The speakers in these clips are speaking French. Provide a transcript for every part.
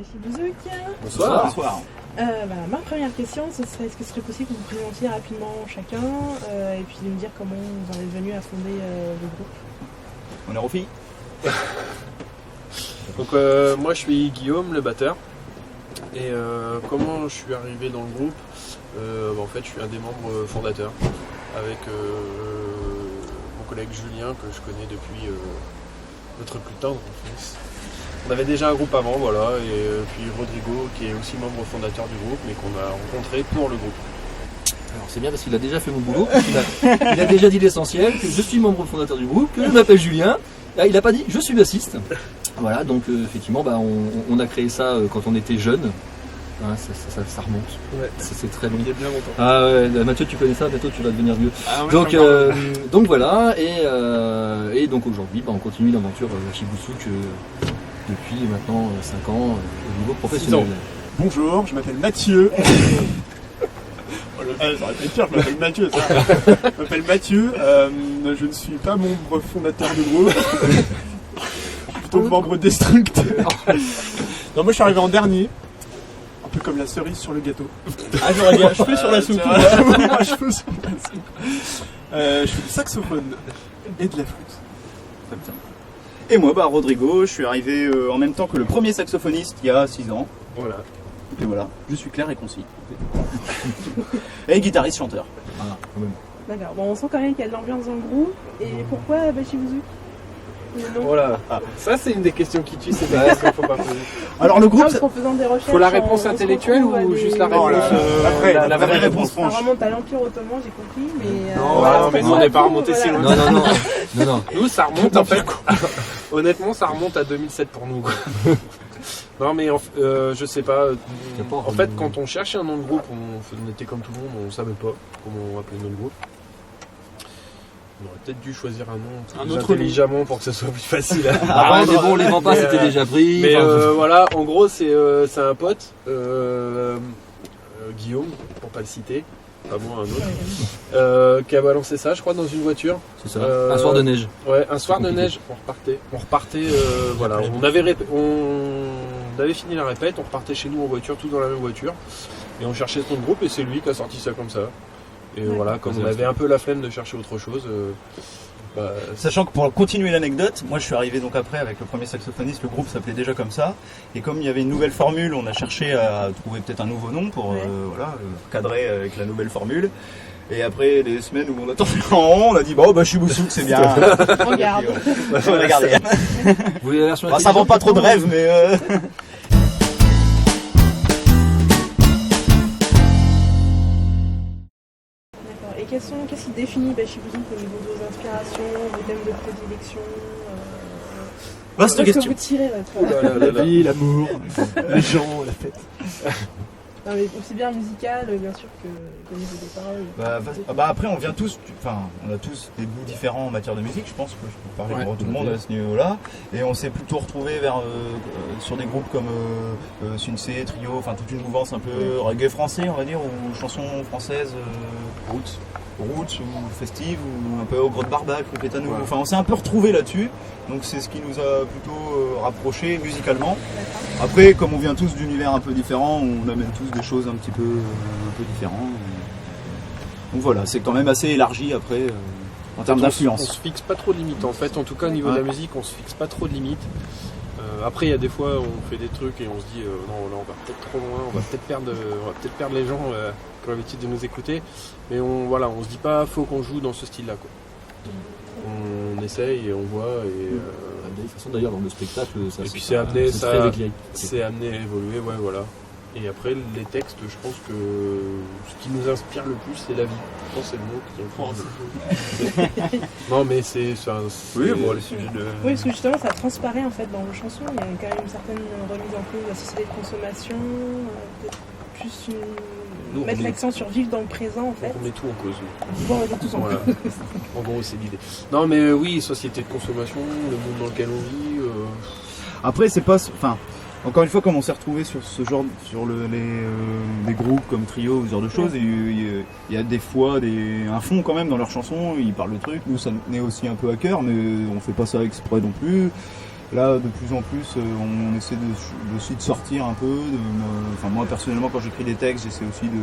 Bachi Bouzouk. Bonsoir. Bonsoir. Ma première question, ce serait est-ce que ce serait possible que vous vous présentiez rapidement chacun et puis de me dire comment vous en êtes venu à fonder le groupe. Honneur aux filles. Donc moi je suis Guillaume, le batteur. Et comment je suis arrivé dans le groupe en fait je suis un des membres fondateurs avec mon collègue Julien que je connais depuis notre plus tendre enfance. On avait déjà un groupe avant, voilà, et puis Rodrigo qui est aussi membre fondateur du groupe mais qu'on a rencontré pour le groupe. Alors c'est bien parce qu'il a déjà fait mon boulot, il a déjà dit l'essentiel, que je suis membre fondateur du groupe, que je m'appelle Julien. Là, il n'a pas dit je suis bassiste. Voilà, donc effectivement on a créé ça quand on était jeunes. Hein, ça remonte. Ouais. C'est très long. Il y a bien longtemps. Ah ouais, Mathieu, tu connais ça, bientôt tu vas devenir vieux. Ah, donc voilà, et donc aujourd'hui, on continue l'aventure chez Bouzouk depuis maintenant 5 ans au niveau professionnel. Bonjour, je m'appelle Mathieu. Ça aurait été pire, je m'appelle Mathieu. Ça. Je m'appelle Mathieu, je ne suis pas membre fondateur du groupe. Je suis plutôt membre destructeur. Non, moi je suis arrivé en dernier. Un peu comme la cerise sur le gâteau. Ah, j'aurais dit un cheveu sur la soupe. Moi, un cheveu sur la soupe. Je fais du saxophone et de la flûte. Comme ça. Et moi, Rodrigo, je suis arrivé en même temps que le premier saxophoniste il y a 6 ans. Voilà. Et voilà, je suis clair et concis. Et guitariste chanteur. Voilà, quand même. D'accord, bon on sent quand même qu'il y a de l'ambiance dans le groupe. Et pourquoi Bachi Bouzouk? Voilà. Ça c'est une des questions qui tue, c'est pas qu'il faut pas poser. Alors le groupe, parce qu'en faisant des recherches. Faut la réponse intellectuelle ou juste la réponse la vraie réponse Ça remonte à l'Empire Ottoman, j'ai compris, mais. Non, mais nous on n'est pas remonté si loin. Non. Nous ça remonte en fait. Honnêtement ça remonte à 2007 pour nous. Non mais je sais pas. En fait quand on cherchait un nom de groupe, on était comme tout le monde, on savait pas comment appeler notre groupe. On aurait peut-être dû choisir un nom intelligemment pour que ce soit plus facile à mais bon, les vends pas, c'était déjà pris. Mais voilà, en gros, c'est un pote, Guillaume, pour pas le citer, pas moi, un autre, qui a balancé ça, je crois, dans une voiture. C'est ça, un soir de neige. Ouais, un soir de neige, on repartait, voilà, on avait fini la répète, on repartait chez nous en voiture, tous dans la même voiture, et on cherchait son groupe, et c'est lui qui a sorti ça comme ça. Et voilà, comme on avait un peu la flemme de chercher autre chose. Sachant que pour continuer l'anecdote, moi je suis arrivé donc après avec le premier saxophoniste, le groupe s'appelait déjà comme ça. Et comme il y avait une nouvelle formule, on a cherché à trouver peut-être un nouveau nom pour cadrer avec la nouvelle formule. Et après des semaines où on attendait en rond, on a dit je suis Bouzouk, c'est bien. On garde. On a gardé. Vous voulez la version Ça vend pas trop de rêves, mais. Qu'est-ce qui définit Bachi Bouzouk au niveau de vos inspirations, vos thèmes de prédilection Vaste question. Que vous tirez la vie, l'amour, les gens, la fête. Non, mais aussi bien musical, bien sûr, que niveau des paroles. Après, on vient tous, on a tous des goûts différents en matière de musique, je pense que je peux parler pour tout le monde à ce niveau-là. Et on s'est plutôt retrouvé sur des groupes comme Suncé, Trio, toute une mouvance un peu reggae français, on va dire, ou chansons françaises, roots ou festives, ou un peu au Gros de Barbac, ou Pétanou. Ouais. On s'est un peu retrouvé là-dessus, donc c'est ce qui nous a plutôt rapprochés musicalement. Après, comme on vient tous d'univers un peu différents, on amène tous des choses un peu différentes. Donc voilà, c'est quand même assez élargi après en termes d'influence. On se fixe pas trop de limites en fait, en tout cas au niveau de la musique, on se fixe pas trop de limites. Après, il y a des fois, on fait des trucs et on se dit non, là on va peut-être trop loin, on va peut-être perdre les gens qui ont l'habitude de nous écouter. Mais on se dit pas, faut qu'on joue dans ce style-là, quoi. On essaye et on voit. De toute façon, d'ailleurs, dans le spectacle, ça. Et puis c'est amené à évoluer, ouais, voilà. Et après, les textes, je pense que ce qui nous inspire le plus, c'est la vie. Je pense que c'est le mot qui est le plus. Non, mais c'est les sujets de. Oui, parce que justement, ça transparaît en fait dans vos chansons. Il y a quand même une certaine remise en cause de la société de consommation, plus mettre l'accent sur vivre dans le présent en fait. On met tout en cause. Bon, on met tout en cause. En gros, c'est l'idée. Non, mais oui, société de consommation, le monde dans lequel on vit. Après, c'est pas. Encore une fois, comme on s'est retrouvé sur ce genre, des groupes comme Trio ou ce genre de choses, il y a des fois un fond quand même dans leurs chansons, ils parlent de trucs, nous ça nous tenait aussi un peu à cœur, mais on fait pas ça exprès non plus. Là, de plus en plus, on essaie aussi de sortir un peu. Moi, personnellement, quand j'écris des textes, j'essaie aussi de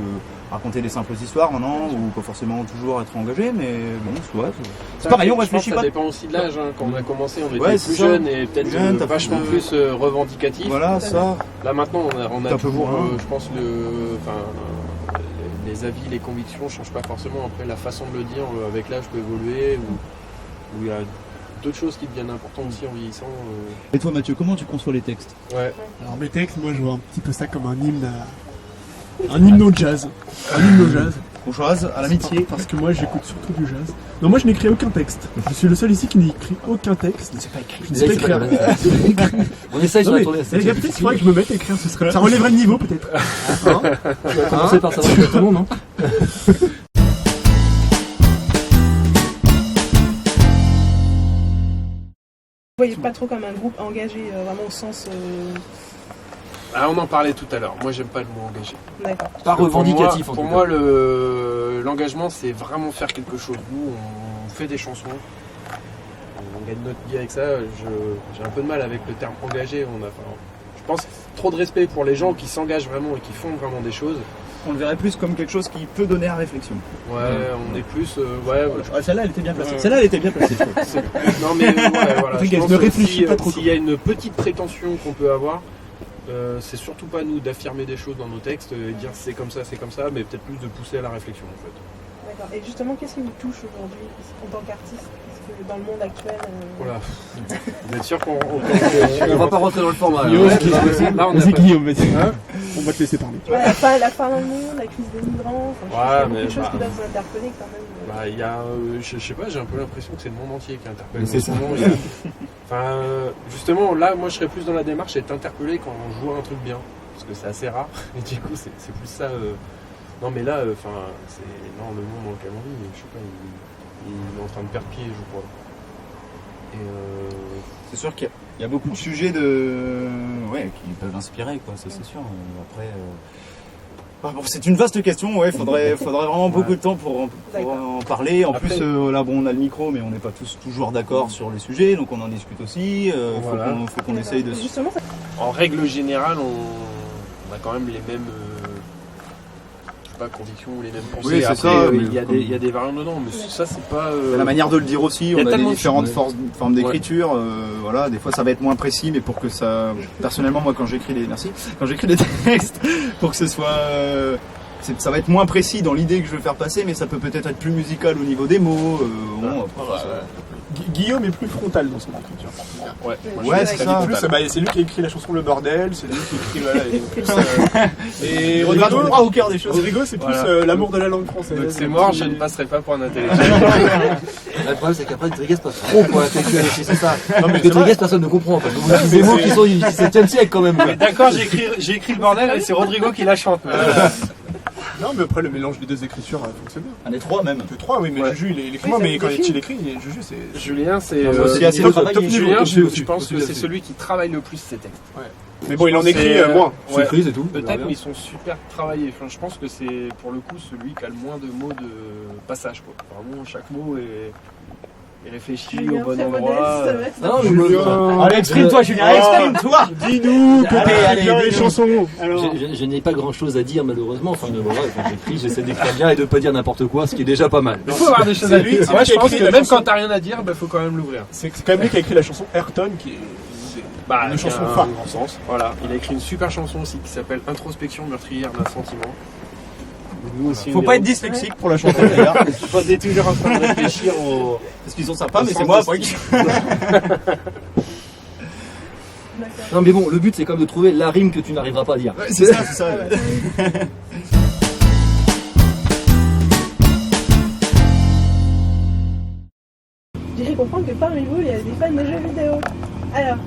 raconter des simples histoires maintenant, ou pas forcément toujours être engagé, mais bon, c'est pareil, on réfléchit pas. Ça dépend aussi de l'âge. Quand on a commencé, on était plus jeunes et peut-être vachement plus revendicatifs. Voilà, ça. Là, maintenant, on a toujours, je pense, les avis, les convictions ne changent pas forcément. Après, la façon de le dire avec l'âge peut évoluer, ou il y a d'autres choses qui deviennent importantes aussi en vieillissant. Et toi Mathieu, comment tu conçois les textes? Ouais. Alors mes textes, moi je vois un petit peu ça comme un hymne au jazz. Un hymne au jazz. Au jazz, à l'amitié. Parce que moi j'écoute surtout du jazz. Non, moi je n'écris aucun texte. Je suis le seul ici qui n'écrit aucun texte. C'est pas écrit. Je ne sais pas écrire. On essaye sur la tournée. Les gars, peut-être qu'il faudrait que je me mette à écrire, ça relèverait le niveau peut-être. Tu vas commencer par savoir exactement, non? Vous voyez pas trop comme un groupe engagé, vraiment au sens... Ah, on en parlait tout à l'heure. Moi, j'aime pas le mot engagé. D'accord. Pas revendicatif, pour moi, l'engagement, c'est vraiment faire quelque chose. Nous, on fait des chansons. On gagne notre vie avec ça. J'ai un peu de mal avec le terme engagé. Je pense trop de respect pour les gens qui s'engagent vraiment et qui font vraiment des choses. On le verrait plus comme quelque chose qui peut donner à réflexion. Ouais, on est plus... Celle-là, elle était bien placée. Celle-là, elle était bien placée. Non, mais voilà. Je pense ne réfléchis pas trop. S'il y a une petite prétention qu'on peut avoir, c'est surtout pas nous d'affirmer des choses dans nos textes et dire c'est comme ça, mais peut-être plus de pousser à la réflexion en fait. D'accord. Et justement, qu'est-ce qui vous touche aujourd'hui en tant qu'artiste? Parce que dans le monde actuel... Voilà. Vous êtes sûr qu'on... On va pas rentrer dans le format. Vas-y Guillaume, vas-y. On va te laisser parler. Ouais, la fin dans le monde, la crise des migrants, il y a beaucoup de choses qui doivent vous interpeller quand même. Il y a, je sais pas, j'ai un peu l'impression que c'est le monde entier qui interpelle. C'est ça. Justement, là, moi je serais plus dans la démarche d'être interpellé quand on joue un truc bien. Parce que c'est assez rare. Et du coup, c'est plus ça... Non mais là, c'est le monde dans lequel on vit, je sais pas, il est en train de perdre pied, je crois. Et c'est sûr qu'il y a beaucoup de sujets qui peuvent inspirer, quoi, ça c'est sûr. Après, c'est une vaste question, faudrait vraiment beaucoup de temps pour en parler. En plus, là, on a le micro, mais on n'est pas tous toujours d'accord sur les sujets, donc on en discute aussi. Faut qu'on essaye de... Justement, en règle générale, on a quand même les mêmes... convictions ou les mêmes pensées. Oui, c'est après, ça. Il y a des variantes dedans, mais ça c'est pas... La manière de le dire aussi, on a des différentes formes d'écriture. Ouais. Des fois ça va être moins précis, mais pour que ça... Personnellement, moi quand j'écris des textes, pour que ce soit... ça va être moins précis dans l'idée que je veux faire passer, mais ça peut peut-être être plus musical au niveau des mots. Guillaume est plus frontal dans son écriture. Ouais, c'est ça. C'est lui qui a écrit la chanson Le Bordel, c'est lui qui écrit... Et on va droit au cœur des choses. Rodrigo, c'est plus l'amour de la langue française. Donc c'est mort, je ne passerai pas pour un intellectuel. Le problème, c'est qu'après, Rodriguez passe trop pour l'intellectuel aussi, c'est ça. Rodriguez, personne ne comprend. Parce que vous avez des mots qui sont du XVIIe siècle quand même. D'accord, j'ai écrit Le Bordel et c'est Rodrigo qui la chante. Non, mais après, le mélange des deux écritures fonctionne bien. Un des trois même. Les trois, oui, mais Juju, il écrit. Moi, mais quand il écrit, Juju, c'est. Julien, c'est. Julien, je pense que c'est celui qui travaille le plus ses textes. Ouais. Mais bon, il en écrit moins. Surprise et tout. Peut-être, mais ils sont super travaillés. Enfin, je pense que c'est pour le coup celui qui a le moins de mots de passage, quoi. Vraiment, chaque mot est réfléchi au bon endroit. Allez, exprime-toi, Julien, exprime-toi. Dis-nous que t'as les chansons. Je n'ai pas grand-chose à dire, malheureusement. Enfin, quand j'écris, j'essaie d'écrire bien et de pas dire n'importe quoi, ce qui est déjà pas mal. Il faut avoir des choses à dire. Moi, je pense que même quand t'as rien à dire, faut quand même l'ouvrir. C'est quand même lui qui a écrit la chanson Ayrton, qui est une chanson phare. Dans sens. Voilà, il a écrit une super chanson aussi qui s'appelle Introspection meurtrière d'un sentiment. Nous aussi, faut pas être dyslexique pour la chanter d'ailleurs. On est toujours en train de réfléchir aux... Parce qu'ils sont sympas, mais c'est moi après qui... Non mais bon, le but c'est quand même de trouver la rime que tu n'arriveras pas à dire. Ouais, c'est ça. J'ai cru comprendre que parmi vous, il y a des fans de jeux vidéo. Alors...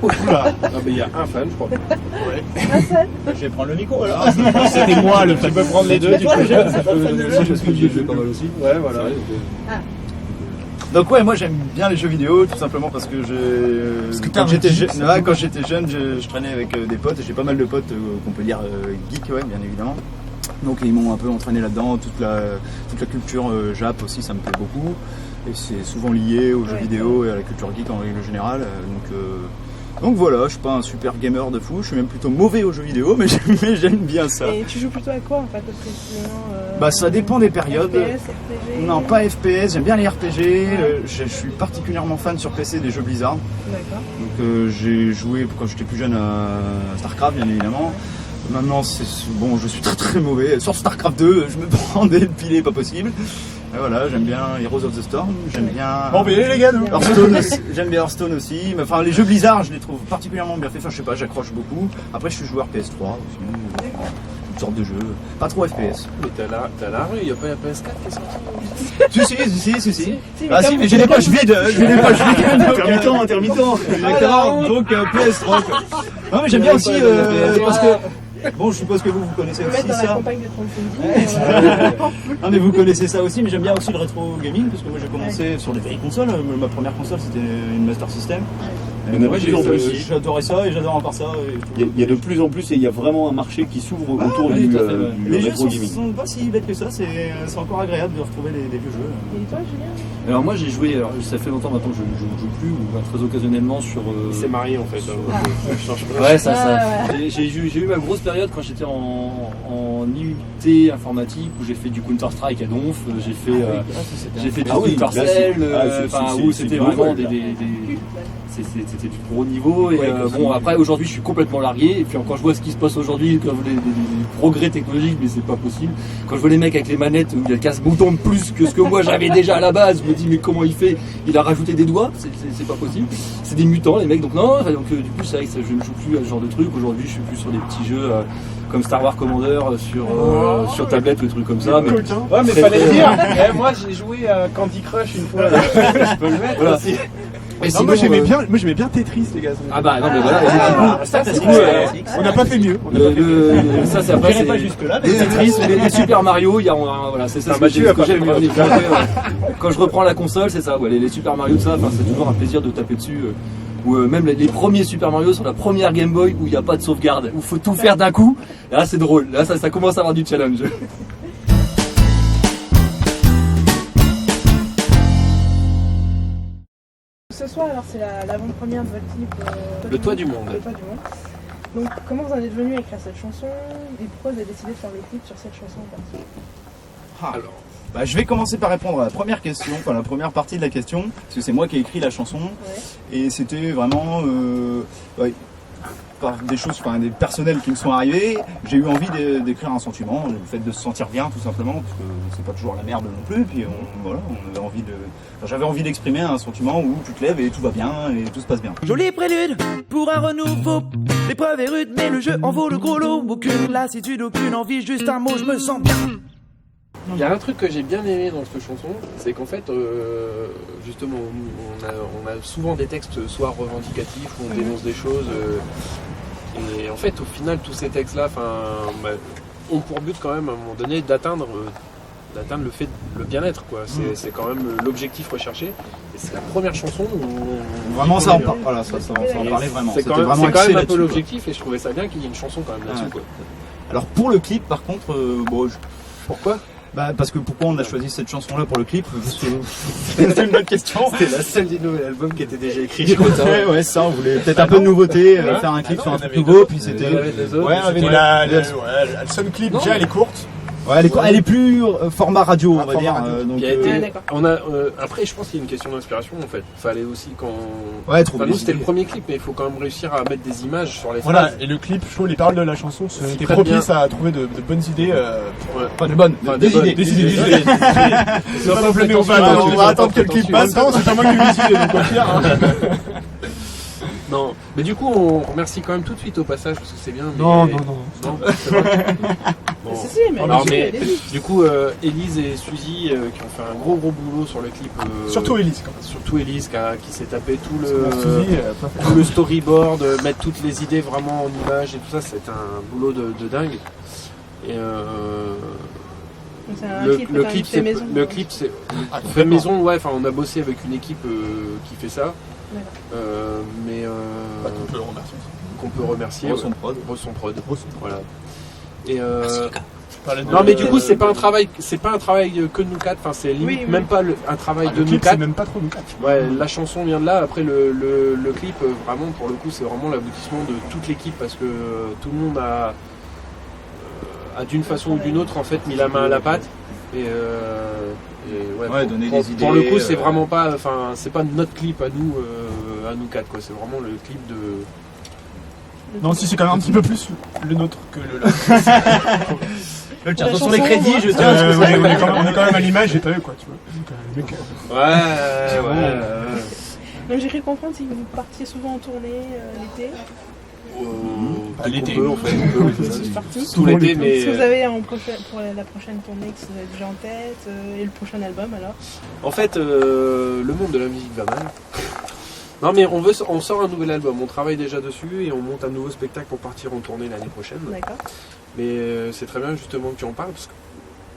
Non mais il y a un fan, je crois. Un seul. Je vais prendre le micro alors. C'était moi le fan. Tu peux prendre les deux, du coup. Je suis je joue pas mal aussi. Ouais, voilà. Donc moi j'aime bien les jeux vidéo, tout simplement parce que quand j'étais jeune, je traînais avec des potes, et j'ai pas mal de potes qu'on peut dire geeks, bien évidemment. Donc ils m'ont un peu entraîné là-dedans, toute la culture Jap aussi, ça me plaît beaucoup. Et c'est souvent lié aux jeux vidéo et à la culture geek en règle générale. Donc Donc voilà, je suis pas un super gamer de fou, je suis même plutôt mauvais aux jeux vidéo, mais j'aime bien ça. Et tu joues plutôt à quoi en fait précisément Bah ça dépend des périodes. FPS, RPG. Non, pas FPS, j'aime bien les RPG. Je suis particulièrement fan sur PC des jeux Blizzard. D'accord. Donc j'ai joué quand j'étais plus jeune à StarCraft, bien évidemment. Maintenant, bon, je suis très très mauvais. Sur StarCraft 2, je me prends des pilés pas possible. Et voilà, j'aime bien Heroes of the Storm, j'aime bien. Bon, mais les gars, nous. Hearthstone aussi, j'aime bien Hearthstone aussi. Mais, enfin, les jeux Blizzard, je les trouve particulièrement bien faits. Enfin, je sais pas, j'accroche beaucoup. Après, je suis joueur PS3 aussi. Toutes sortes de jeux. Pas trop FPS. Mais t'as la rue, il n'y a pas la PS4 qui est sortie. Si. Ah si, mais j'ai des poches vides. Intermittent. Exactement. Donc PS3. Quoi. Non, mais j'aime bien aussi parce que. Bon, je suppose que vous connaissez aussi dans la ça. campagne de 30 Non, mais vous connaissez ça aussi, mais j'aime bien aussi le rétro gaming parce que moi j'ai commencé sur des vieilles consoles. Ma première console c'était une Master System. Moi j'adorais ça et j'adore encore ça. Il y a de plus en plus et il y a vraiment un marché qui s'ouvre autour du Les jeux rétro gaming. sont pas si bêtes que ça, c'est encore agréable de retrouver des vieux jeux. Et toi, Julien? Alors moi j'ai joué, ça fait longtemps maintenant que je ne joue plus, ou très occasionnellement sur... Il s'est marié en fait. Je change pas. Ouais, ça. J'ai eu ma grosse période quand j'étais en IUT informatique où j'ai fait du Counter-Strike à Donf, j'ai fait du Supercell, où c'était vraiment c'était du gros niveau. Et bon, après aujourd'hui je suis complètement largué, et puis quand je vois ce qui se passe aujourd'hui, quand je vois les progrès technologiques, mais c'est pas possible. Quand je vois les mecs avec les manettes où il y a 15 boutons de plus que ce que moi j'avais déjà à la base, je me dis mais comment il fait? Il a rajouté des doigts, c'est pas possible. C'est des mutants les mecs, donc non, donc du coup c'est vrai que je ne joue plus à ce genre de truc. Aujourd'hui je suis plus sur des petits jeux comme Star Wars Commander sur tablette ou des trucs comme ça. Mais, ouais, mais fallait le dire. Moi j'ai joué à Candy Crush une fois. Je peux le mettre voilà. aussi. Non, moi j'aimais bien Tetris, les gars. Ah bah non mais voilà. On n'a pas fait mieux. Ça c'est après c'est pas jusque là. les Tetris, les Super Mario, il y a voilà, c'est ça ce que j'aime bien. Quand je reprends la console, c'est ça, ouais, les Super Mario, ça, c'est toujours un plaisir de taper dessus. Ou même les premiers Super Mario sur la première Game Boy où il n'y a pas de sauvegarde, où il faut tout faire d'un coup. Là c'est drôle, là ça commence à avoir du challenge. Ce soir, alors c'est l'avant-première de votre clip. Le Toit du Monde. Le Toit du Monde. Donc comment vous en êtes venu à écrire cette chanson et pourquoi vous avez décidé de faire le clip sur cette chanson en particulier? Alors, je vais commencer par répondre à la première question, enfin la première partie de la question, parce que c'est moi qui ai écrit la chanson, et c'était vraiment par des choses, des personnels qui me sont arrivés. J'ai eu envie d'écrire un sentiment, le fait de se sentir bien tout simplement, parce que c'est pas toujours la merde non plus. Puis j'avais envie d'exprimer un sentiment où tu te lèves et tout va bien et tout se passe bien. Joli prélude pour un renouveau. L'épreuve est rude, mais le jeu en vaut le gros lot. Aucune lassitude, aucune envie, juste un mot, je me sens bien. il y a un truc que j'ai bien aimé dans cette chanson, c'est qu'en fait, justement, on a souvent des textes soit revendicatifs où on dénonce des choses. Et en fait, au final, tous ces textes-là ont pour but quand même, à un moment donné, d'atteindre le bien-être, quoi. C'est quand même l'objectif recherché. Et c'est la première chanson où vraiment ça en parle. Voilà, ça en parlait vraiment. C'est quand même un peu l'objectif, et je trouvais ça bien qu'il y ait une chanson quand même là-dessus, quoi. Alors pour le clip, par contre, pourquoi? Parce que pourquoi on a choisi cette chanson-là pour le clip? C'est une bonne question. C'était la seule du nouvel album qui était déjà écrit. Ouais, ça, on voulait peut-être un peu de nouveauté, faire un clip sur un truc nouveau, puis c'était. La seule clip, déjà, elle est courte. Ouais, elle est plus format radio, on va dire. Donc, après, je pense qu'il y a une question d'inspiration en fait. Fallait aussi trouver. C'était le premier clip, mais il faut quand même réussir à mettre des images sur les phrases. Voilà, et le clip, je trouve les paroles de la chanson étaient propices à trouver de bonnes idées. Pas de bonnes, des idées. On va attendre que le clip passe. Non, c'est pas moi qui ai décidé, donc au pire. Non, mais du coup, on remercie quand même tout de suite au passage parce que c'est bien. Non. C'est vrai. Bon. Mais du coup, Élise et Suzy qui ont fait un gros boulot sur le clip. Surtout Élise. Surtout Élise qui s'est tapé tout le storyboard, mettre toutes les idées vraiment en images et tout ça, c'est un boulot de dingue. Et le clip c'est fait maison, ouais. Enfin, on a bossé avec une équipe qui fait ça. Qu'on peut remercier. Rosson Prod. Voilà. Et Non mais du coup c'est pas un travail que de nous quatre, enfin c'est limite même pas un travail de nous quatre. C'est même pas trop nous quatre. Ouais, la chanson vient de là, après le clip vraiment pour le coup c'est vraiment l'aboutissement de toute l'équipe parce que tout le monde a d'une façon ou d'une autre en fait mis la main à la pâte et donner des idées. Pour le coup c'est vraiment pas, enfin c'est pas notre clip à nous quatre quoi, c'est vraiment le clip de. Non, si c'est quand même un petit peu plus le nôtre que le là. Attention les crédits, je tiens. On est quand même à l'image et pas eux quoi, tu vois. Donc, Ouais. Donc j'ai cru comprendre si vous partiez souvent en tournée l'été. L'été en fait. Tout l'été, mais. Est-ce que vous avez pour la prochaine tournée que vous avez déjà en tête et le prochain album alors? En fait, le monde de la musique va mal. Non mais on sort un nouvel album, on travaille déjà dessus et on monte un nouveau spectacle pour partir en tournée l'année prochaine. D'accord. Mais c'est très bien justement que tu en parles parce que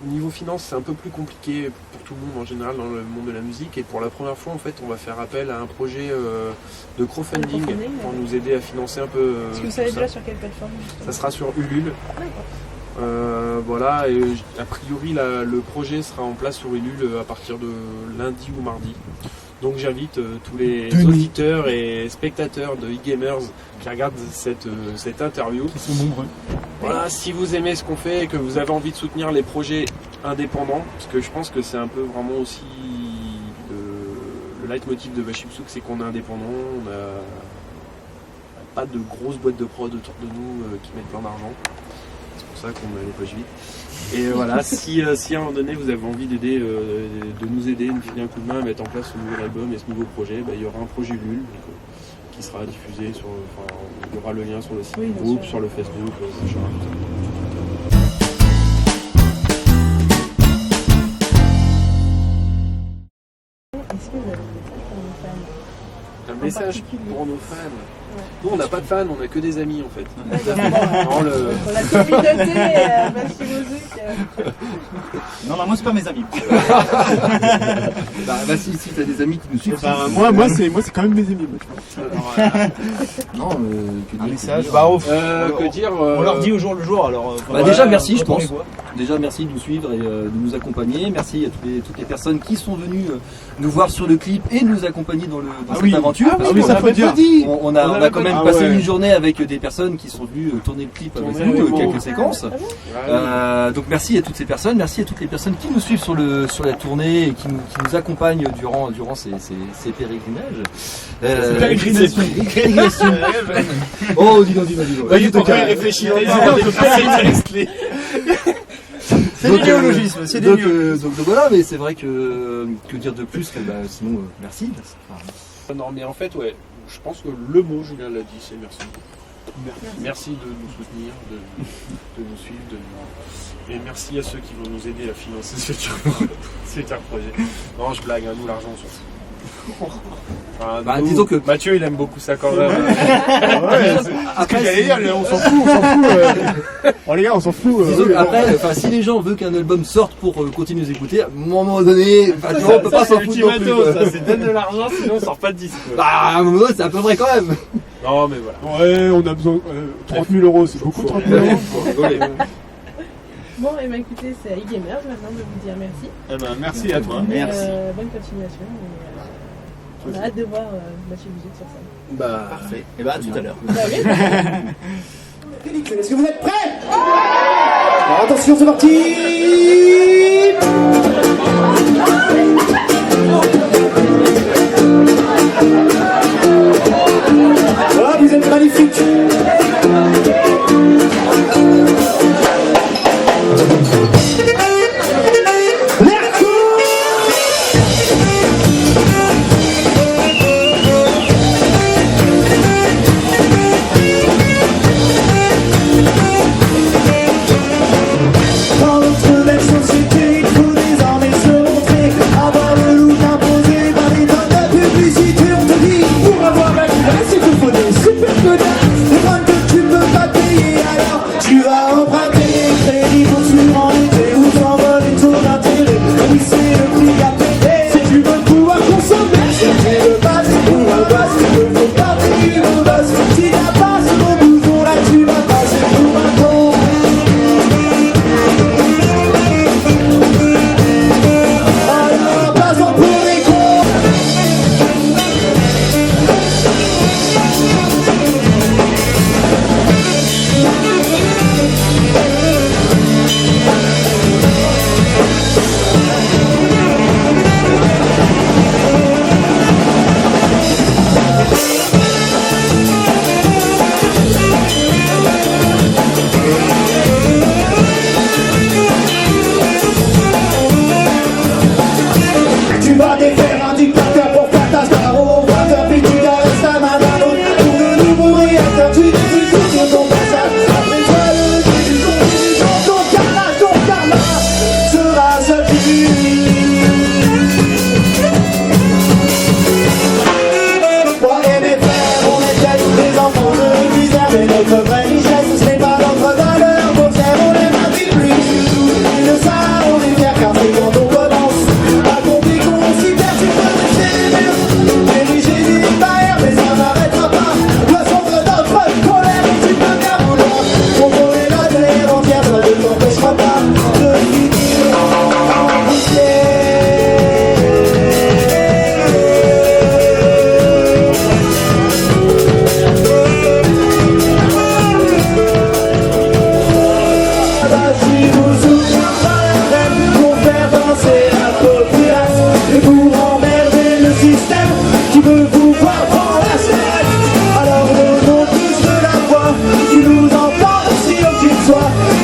niveau finance c'est un peu plus compliqué pour tout le monde en général dans le monde de la musique et pour la première fois en fait on va faire appel à un projet de crowdfunding pour nous aider à financer un peu. Est-ce que vous savez déjà sur quelle plateforme Ça sera sur Ulule. D'accord. Voilà, et a priori le projet sera en place sur Ulule à partir de lundi ou mardi. Donc j'invite tous les auditeurs et spectateurs de e-gamers qui regardent cette interview. Qui sont nombreux. Voilà, si vous aimez ce qu'on fait et que vous avez envie de soutenir les projets indépendants, parce que je pense que c'est un peu vraiment aussi le leitmotiv de Bashipsouk, c'est qu'on est indépendant, on n'a pas de grosses boîtes de prod autour de nous qui mettent plein d'argent. C'est pour ça qu'on a les poches vides. Et voilà, si à un moment donné vous avez envie d'aider, de nous aider, de nous filer un coup de main à mettre en place ce nouvel album et ce nouveau projet, il y aura un projet Ulule qui sera diffusé sur. Il y aura le lien sur le site du groupe, sur le Facebook, etc. Est-ce que vous avez un message pour nos fans? Nous on n'a pas de fans, on n'a que des amis en fait. Pour la communauté Bashipsouk. Non, moi c'est pas mes amis. Si t'as des amis qui nous suivent. Moi c'est quand même mes amis. Non, un message. Que dire On leur dit au jour le jour alors. Déjà merci je pense. Déjà merci de nous suivre et de nous accompagner. Merci à toutes les personnes qui sont venues nous voir sur le clip et nous accompagner dans cette aventure. Ça faut dire. On a quand même passé une journée avec des personnes qui sont venues tourner le clip avec nous, quelques séquences. Donc merci à toutes ces personnes, merci à toutes les personnes qui nous suivent sur la tournée et qui nous accompagnent durant ces pérégrinages. Pérégrinations. Oh, dis donc. Réfléchir. C'est du néologisme, c'est du néologisme. Donc voilà, mais c'est vrai que dire de plus, sinon merci. Non mais en fait je pense que le mot Julien l'a dit, c'est merci. Merci de nous soutenir, de nous suivre, et merci à ceux qui vont nous aider à financer ce projet. Non je blague, nous l'argent on s'en fout. Disons que Mathieu il aime beaucoup ça quand même. Après j'allais dire, on s'en fout. Oh les gars, on s'en fout. Après, si les gens veulent qu'un album sorte pour continuer à nous écouter, à un moment donné, on peut pas s'en foutre non plus. C'est donne de l'argent sinon on sort pas de disque. À un moment donné, c'est à peu près quand même. Non mais voilà. Ouais, on a besoin 30 000 €, c'est beaucoup 30 000 €. Bon, et écoutez, c'est à e-gamers maintenant de vous dire merci. Merci à toi. Merci. Bonne continuation. On a hâte de voir Bashipsouk sur scène. Parfait. Et à tout à l'heure. Est-ce que vous êtes prêts? Alors, attention, c'est parti. Voilà, vous êtes magnifiques. Dans notre belle société, il faut désormais se montrer, avoir le look imposé par les tonnes de publicité. On te dit, pour avoir la classe, il te faut des super connards, des drones que tu peux pas payer, alors tu vas emprunter les crédits pour suivre en été ou t'envoler ton intérêt. Oui, c'est le prix à payer si tu veux pouvoir consommer. Si tu veux passer pour un boss, il ne faut pas payer le boss. Si t'as pas ce bon bouton là, tu vas passer pour un con.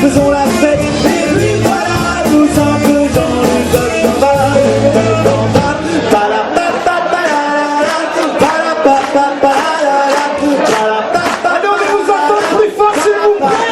faisons la fête. Et puis voilà, tous un peu dans le golf d'Amba. Allez, on vous entend plus fort, s'il vous plaît.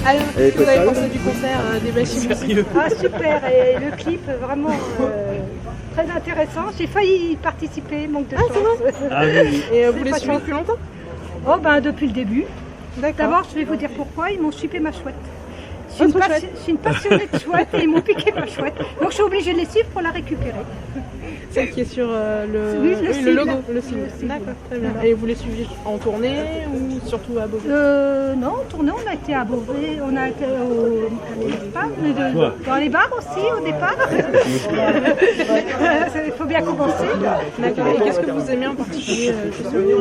Alors, qu'est-ce que vous avez pensé du concert des Bachibous? Ah super, et le clip vraiment très intéressant. J'ai failli y participer, manque de chance. Ah oui. Et vous les suivez depuis longtemps? Oh ben depuis le début. D'accord. D'abord je vais vous dire pourquoi, ils m'ont chupé ma chouette. Je suis une passionnée de chouette et ils m'ont piqué ma chouette. Donc je suis obligée de les suivre pour la récupérer. Celle qui est sur le logo, le signe. D'accord, très bien. Et vous les suivez en tournée ou surtout à Beauvais? Non, en tournée, on a été à Beauvais, on a été dans les bars aussi au départ. Il faut bien commencer. D'accord. Et qu'est-ce que vous aimez en particulier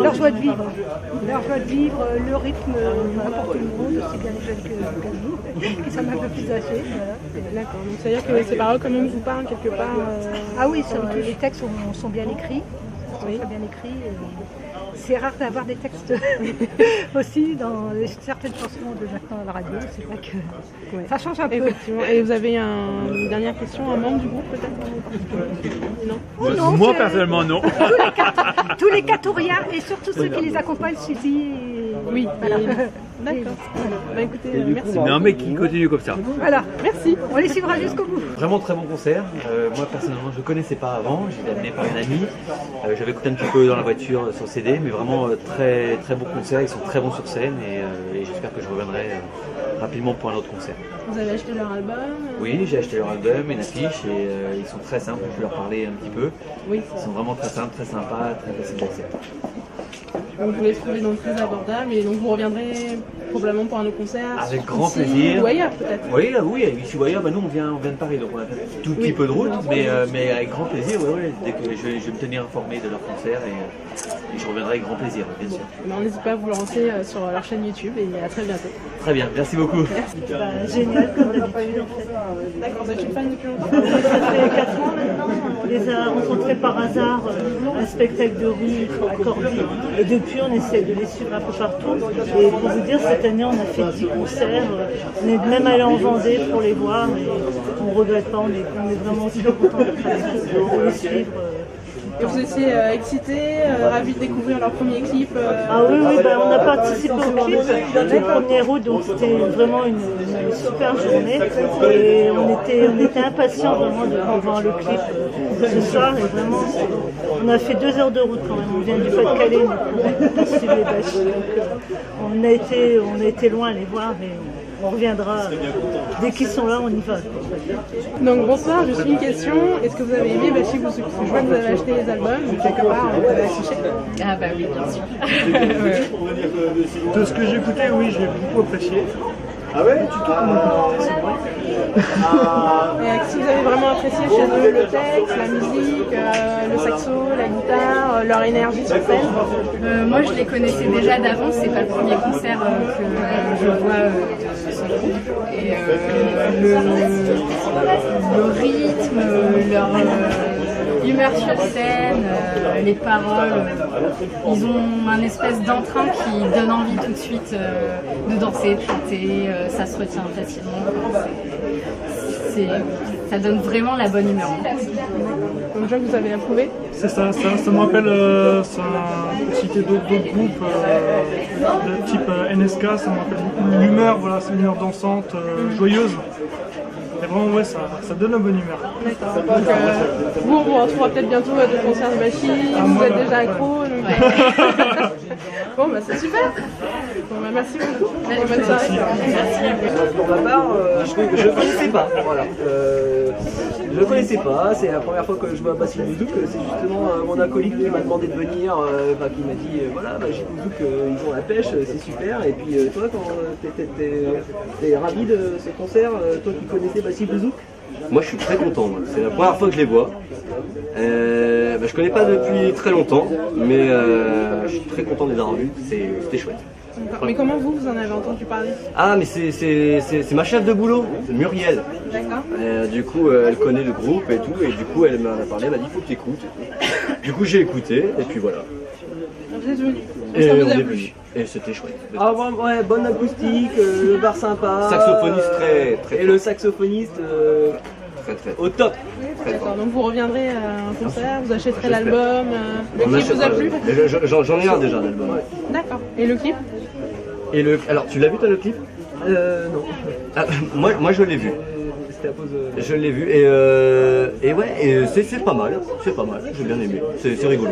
Leur joie de vivre. Leur joie de vivre, le rythme pour tout le monde, aussi bien les jeunes que nous, qui sommes un peu plus âgés. Voilà. D'accord, donc c'est-à-dire que ces paroles quand même vous parlent quelque part Ah oui, les textes sont bien écrits. Oui. Très bien écrits. C'est rare d'avoir des textes aussi dans certaines chansons de maintenant à la radio. C'est vrai que ça change un peu. Effectivement. Et vous avez une dernière question, un membre du groupe peut-être? Non. Oh non, moi personnellement non. Tous les Catoriens et surtout ceux qui les accompagnent, Suzy. Oui, voilà. D'accord. Bah écoutez, merci. Mais un mec qui continue comme ça. Voilà, merci. On les suivra jusqu'au bout. Vraiment très bon concert. Moi personnellement je ne connaissais pas avant, j'ai été amené par une amie. J'avais écouté un petit peu dans la voiture sur CD, mais vraiment très très bon concert, ils sont très bons sur scène et j'espère que je reviendrai rapidement pour un autre concert. Vous avez acheté leur album? Oui, j'ai acheté leur album, une affiche et ils sont très simples, je vais leur parler un petit peu. Oui. Ils sont vraiment très simples, très sympas, très faciles d'accès. Donc vous les trouvez donc très abordables et donc vous reviendrez probablement pour un autre concert. Avec grand plaisir. Ou ailleurs peut-être. Oui, ici ou ailleurs, nous on vient de Paris, donc on a fait un tout petit peu de route, mais avec grand plaisir, dès que je vais me tenir informé de leur concert et je reviendrai avec grand plaisir, bien sûr. On n'hésite pas à vous le lancer sur leur chaîne YouTube et à très bientôt. Très bien, merci beaucoup. Merci. Génial comme d'habitude en fait. D'accord, vous êtes une fan depuis longtemps? Ça fait 4 ans maintenant. On les a rencontrés par hasard à un spectacle de rue à Corby. Et depuis on essaie de les suivre un peu partout. Et pour vous dire, cette année on a fait 10 concerts. On est même allé en Vendée pour les voir et on ne regrette pas, on est vraiment super contents d'être avec eux, de les suivre. Et vous étiez excité, ravis de découvrir leur premier clip Ah oui, on a participé au clip le 1er août, donc c'était vraiment une super journée. Et on était impatients vraiment de voir le clip ce soir. Et vraiment, on a fait 2 heures de route quand même. On vient du Pas-de-Calais pour suivre les bâches. Donc on a été loin à les voir, mais on reviendra. Dès qu'ils sont là, on y va. Donc bonsoir, je suis une question. Est-ce que vous avez aimé Bachibous? Je vois que vous avez acheté les albums, quelque part, vous avez affiché. Ah bah oui, bien sûr. De ce que j'ai écouté, oui, j'ai beaucoup apprécié. Ah ouais? Et si vous avez vraiment apprécié chez eux le texte, la musique, le saxo, la guitare, leur énergie sur scène? Moi je les connaissais déjà d'avant, c'est pas le premier concert que je vois de ce groupe. Et le rythme, leur humeur sur scène, les paroles, ils ont un espèce d'entrain qui donne envie tout de suite de danser, de chanter, ça se retient facilement. Ça donne vraiment la bonne humeur. Donc je vois que vous avez approuvé. C'est ça me rappelle, ça a cité d'autres groupes NSK, ça me rappelle beaucoup l'humeur, voilà, c'est une humeur dansante, joyeuse. Et vraiment, ouais, ça donne la bonne humeur. D'accord. Donc, vous, on vous retrouvera peut-être bientôt à des concerts de Bachis, vous êtes déjà accro. Donc... bon, bah c'est super. Bon, bah merci beaucoup. Allez, bonne soirée. Merci. Pour ma part, je ne connaissais pas. Voilà. Je ne connaissais pas, c'est la première fois que je vois Basile Bouzouk. C'est justement mon acolyte qui m'a demandé de venir, qui m'a dit voilà, Gilles Bouzouk, ils ont la pêche, c'est super. Et puis toi, quand t'es ravi de ce concert, toi qui connaissais Basile Bouzouk? Moi je suis très content, c'est la première fois que je les vois. Je connais pas depuis très longtemps, mais je suis très content de les avoir vus, c'était chouette. Mais comment vous en avez entendu parler? Ah mais c'est ma chef de boulot, c'est Muriel. D'accord. Du coup elle connaît le groupe et tout, et du coup elle m'en a parlé, elle m'a dit faut que tu écoutes. Du coup j'ai écouté, et puis voilà. Vous êtes venus? Et ça vous on a est plu? venus. Et c'était chouette. Ah ouais, bonne acoustique, le bar sympa. Saxophoniste très et le saxophoniste très au top. D'accord, donc vous reviendrez à un concert, vous achèterez l'album, le clip vous a plu? J'en ai un déjà l'album. D'accord, et le clip? Alors tu l'as vu toi le clip? Non. Ah, moi je l'ai vu. C'était à pause. Je l'ai vu et ouais, c'est pas mal, j'ai bien aimé, c'est rigolo.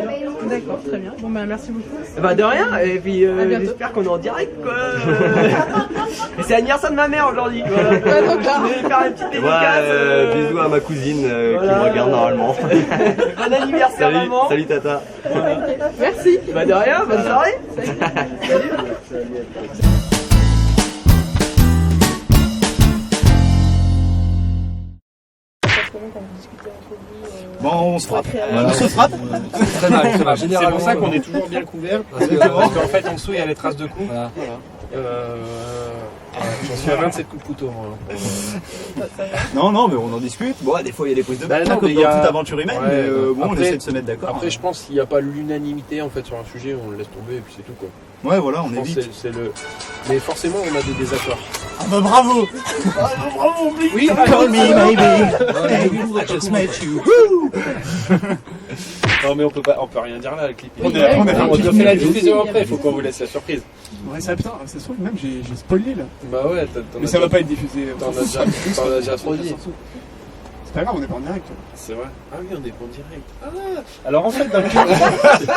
D'accord, très bien. Bon bah merci beaucoup. Bah de rien, et puis j'espère qu'on est en direct quoi. Et c'est l'anniversaire de ma mère aujourd'hui. Voilà. Je vais faire une petite dédicace. Bisous à ma cousine qui me regarde normalement. Bon anniversaire maman. Salut tata. Voilà. Merci. Bah de rien, bonne soirée. Bon, on se frappe. On se frappe. Très mal, très mal. C'est pour ça qu'on est toujours bien couverts. Parce qu'en fait, en dessous, il y a les traces de coups. Voilà. J'en suis à 27 coups de couteau. Non, mais on en discute. Bon, des fois, il y a des prises de Bah, coups, non, comme mais dans il y a- toute aventure humaine, Ouais, mais bon, on après- essaie de se mettre d'accord. Après, je pense qu'il n'y a pas l'unanimité en fait sur un sujet, on le laisse tomber et puis c'est tout quoi. Ouais, voilà, on Je pense évite. que c'est le. Mais forcément, on a des désaccords. Ah bah bravo. Bravo, Oui, call me maybe. I just met you. Non, mais on peut rien dire là, le clip. On fait la diffusion après, il faut qu'on vous laisse la surprise. Ouais, ça putain, c'est sûr, même j'ai spoilé là. Bah ouais, Mais ça va pas être diffusé. T'en as déjà trop dit. C'est pas grave, on est pas en direct. C'est vrai. Ah oui, on est pas en direct. Ah, alors en fait, dans le clip.